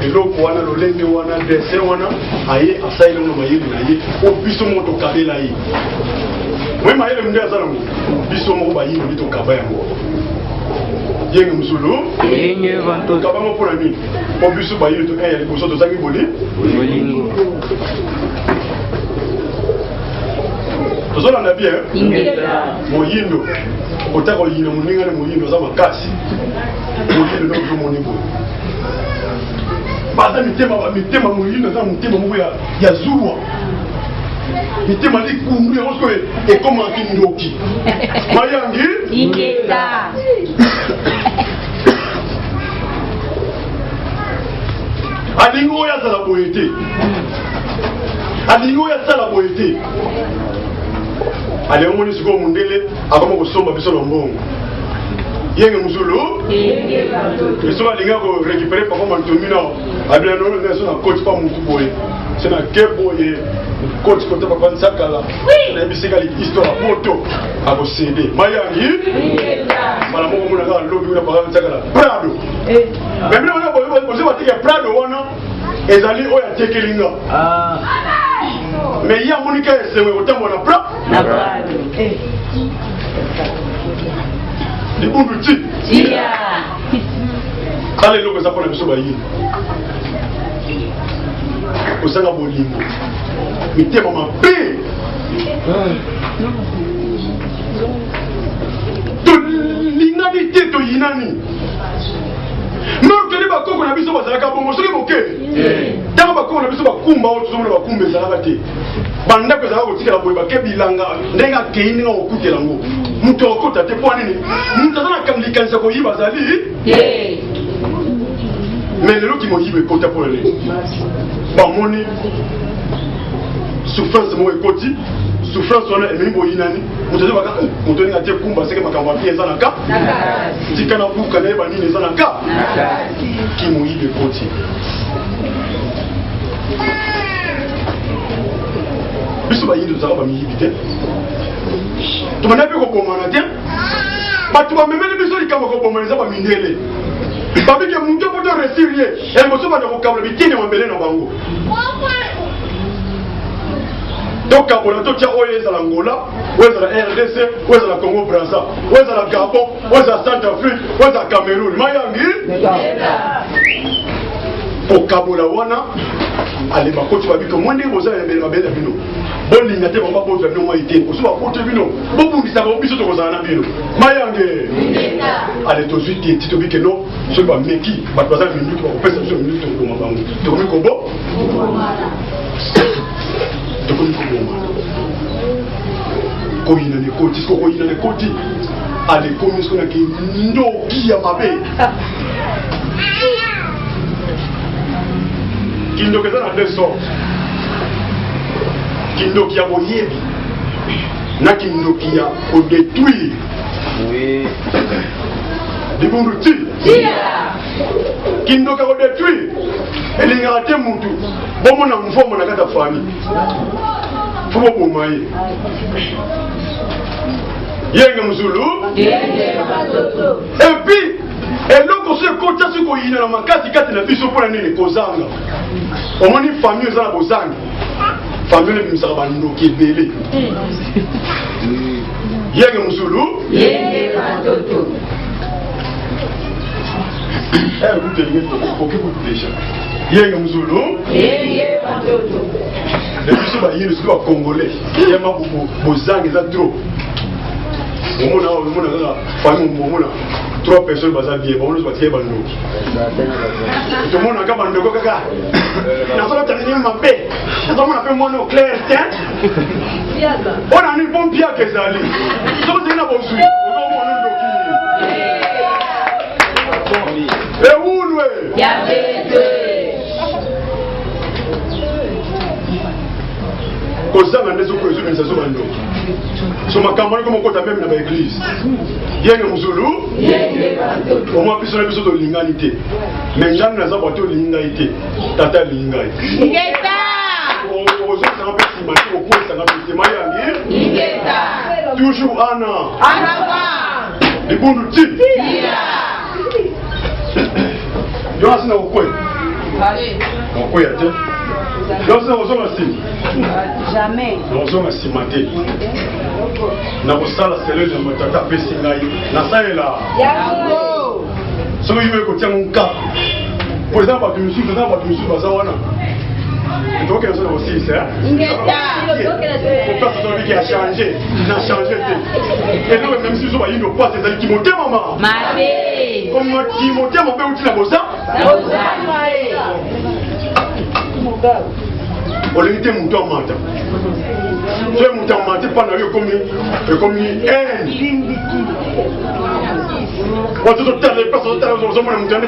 Eloko wana lolenge wana dessin wana aye asaile no mayele na ye o biso moto kabela ye. Moi mayele mundele azala mo biso mo ba yini to kabaya mo. Yenge Musulu. Yenge Bantos. Kabamo pour l'ami. Au plus, il y a les courses de Zagi Boli. Molingo. Tout ça, on a bien. Ingeta. Moyindo. Otako yina muninga le moyindo za makasi. Moyindo no zo monibo. Baza mitema moyindo za mitema moko ya zuwa. Mitema li kundu ya osko e koma kindoki. Mayangi Ingeta. Alingo ya sala boyete. Alingo ya sala boyete. Ale omoni siko mundele akoma kosomba biso na mbongo. Yenge Musulu. Yenge Bantos. Biso balinga ko récupérer performance tomina abila no na so na coach pa mutu boye. C'est na kebo ye coach ko tapa kwa sakala. Na bisika li histoire photo abo CD. Mayangi. Ingeta. Mala mo mona ka lobby na pa sakala. Prado. Même na boye boye ko batike Prado wana ezali oya tekelinga. Mais ya monika esewe otambo na pra. Na Prado. Libundu ti. Tia. Allez loko za pona biso bayi. Osanga bolingo. Mitema mabe. To lingani te to yinani. Non que les bakoko na biso bazalaka bongo soki moke. Tanga bakoko na biso bakumba o tuzomona bakumba ezalaka te. Banda ko ezalaka kotikala boye bakebilanga ndenge akei ndenge okutela ngo. Mutu okota te po nini. Mutu azana kamlikanisa koyiba azali. Mais lelo ki moyiba ekota po nini. Bamoni souffrance mo ekoti. Souffrance wana emeni boyinani. Mutu azana baka mutu ninga te kumba seke makambo api ezana ka. Tikana buka na eba nini ezana ka. Ki moyiba ekoti. Biso bayindo zaka bamiyibi te. Tumana pe ko bomana te. Batu ba memeli biso likama ko bomana za ba mindele. Babike munjo poto resirie. El moso ba ko kabla bitine mambele na bango. Donc kabona to tia oyeza la Angola, oyeza la RDC, oyeza la Congo Brazza, oyeza la Gabon, oyeza la Centrafrique, oyeza la Cameroun. Mayangi. Okabola wana ale bakoti babiko mwende boza ya bele mabele bino bolinga te bamba boza bino mwa ite oso bakote bino bobundisa ba biso tokozana na bino mayange ale tozwiti tito bike no so ba meki ba baza minute ba kopesa biso minute to koma bango to komi kobo ko yina ne koti ko yina ne koti ale komi sko na ki ndoki ya mabe Kindo que ça a deux sortes. Kindo qui a moyebi. Na kindo qui a au détruire. Oui. Des bons outils. Kindo qui a au détruire. Et les gars te mutu. Bon mon enfant mon agata famille. Faut pas pour moi. Yenga Musulu. Et puis et donc on se compte sur ce qu'on y a dans ma case qui na biso pour l'année les kozanga. On m'a dit famille za bozanga. Famille le misara bando qui belé. Yenge Musulu. Yenge Bantos. Vous te dites pour que vous déjà. Yenge Musulu. Yenge Bantos. Les biso ba yiri su ba congolais. Yema bozanga za trop. Mona famille mona 3 personnes baza bien bon nous batie bando tout le monde a bando kaka na sala tani mabé na sala pe mono clair tiens on a une bonne pierre que ça ali so c'est na bonsu on mono ndoki et où nous ya bete kozanga ndezo ko ezo ndezo bando so makambo ko moko ta même na ba église Yenge Musulu. Yenge Bantos. Au moins plus on a besoin de l'ingalité. Mais j'en ai besoin de l'ingalité. Tata l'ingalité. Ingeta. Aux autres ça rappelle si matin au point ça rappelle c'est Mayangi. Ingeta. Toujours Anna. Anna. Les bons outils. Yo asina au point. Allez. Au point ya te. Yo asina au zone asina. Jamais. Au zone asina te. Na kosala selele na matata pesi ngai na saela Yango Ce que je veux que mon cas. Pour exemple, tu me suis, Bazawana. Donc, il y a aussi, c'est. Pourquoi c'est celui qui a changé? Il a changé. Et nous, même si je vois, il ne pas, c'est qui monte, maman. Comme qui monte, mon père, où tu l'as bossé? On l'a été monté en matin. Tu es monté en matin pendant que comme une haine. On te donne les personnes qui ont monté en matin, on a les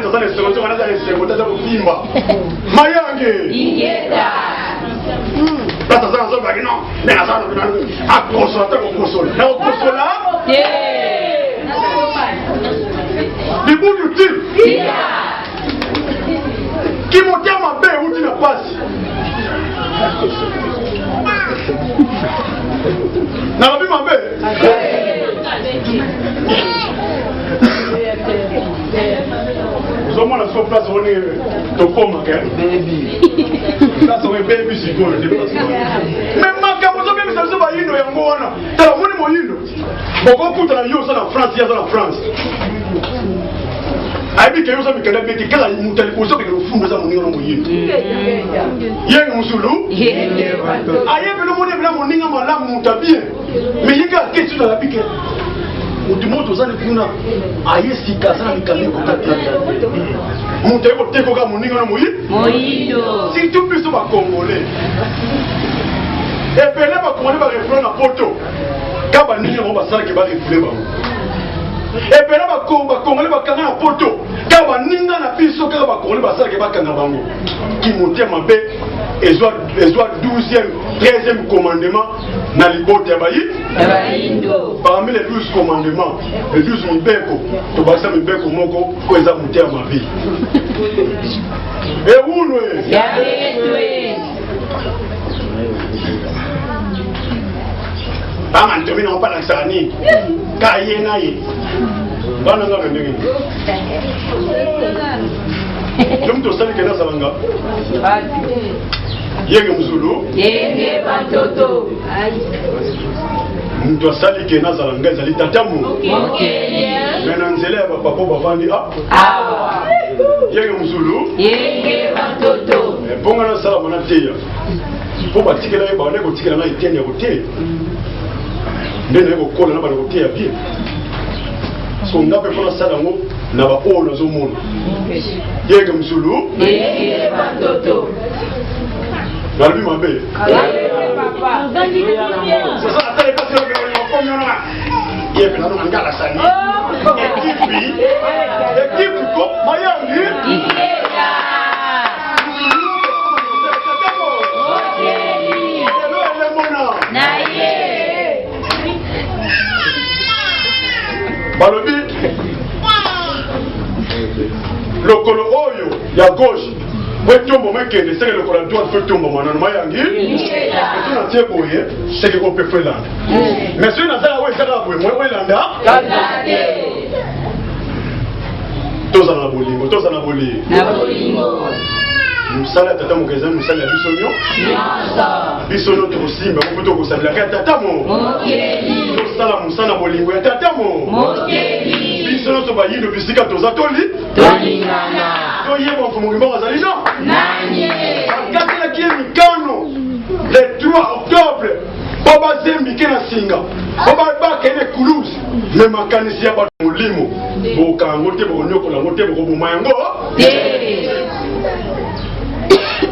Mayange. Là, ça non, mais ça à du bout du type. Qui monte à ma paix où tu la passes. N'a pas vu ma paix. Nous sommes là sur place, on est au coma, baby. Ça, c'est un baby, c'est bon, je déplace. Mais ma capote, même si ça va y aller, on va t'as la monnaie, mon yino. Bon, quand on a eu ça en France, il y a ça en France. Aïe, que vous avez qu'à la bête, qu'elle a une telle position que le fou nous a monné en moyen. Yen Moussoulou, aïe, que le monnaie blanc, mon nina, ma lame, mon tapis. Mais il y a quelque chose dans la pique. Où tu montes aux années qui n'ont aïe, si Kazan, les canets, mon téléphone, t'es quoi, mon nina, mon yino. Si tout puisse va congolais. Et puis là, va commander par refouler la photo. Quand va nina, on va savoir qu'il va refouler. Et puis là, va congolais, va canner la photo. Quand va nina, la piso, quand va congolais, va savoir qu'il va canner la bango. Qui monte ma paix, et soit 12e, 13e commandement, dans les bottes de parmi les 12 commandements, les 12 mibeko, tu vas savoir mibeko moko, pour les monter à ma vie. Et où nous? Ah, man, tu n'as pas la sani. Kaye naye. Pas non, non, non. Je me dis que ça va. Yenge Mzulu. Yenge Batoto. Mtu asali ke na zalanga zali tatamu. Mena nzele ya papa bavandi ah. Yenge Mzulu. Yenge Batoto. Bonga na sala mona teya. Po batikela ye bane ko tikela na itenya ko te. Ndene ko kola na bana ko teya bien. So ngape fona sala ngo na ba ono zo mona. Yenge Mzulu. Yenge Batoto. Galbi ma belle. Papa. C'est ça la télé parce que on comme on a. Il est là dans la salle. Équipe ko Mayangi. Il est là. Naye. Balobi. Le colo oyo ya gauche. C'est le droit de faire Mayangi. C'est que on peut faire là. Mais si on a ça, c'est là. Tous en abolingo. Nous sommes là, tata Moukaza, nous sommes là, Bissonio. Bissonio, tu aussi, mais on peut te saluer la tata Mo. Nous sommes là, abolingo, tata Mo. Bissonio, tu vas y aller, puis tu vas t'oli. Tolingana. Tu y es bon, comme on va aller là. Nani. Regardez la qui est Mikano. Le 3 octobre. Baba Zembi Kena Singa. Baba Bakene Koulouz. Le makanisi ya Batolimo. Bokangote, Bokonyoko, la moté, Bokobumayango.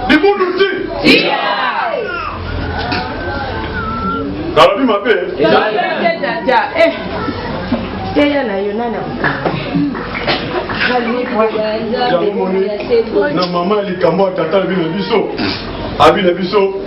Les bons outils. Galabi ma paix. Na maman likambo tata bino biso. Abi na biso.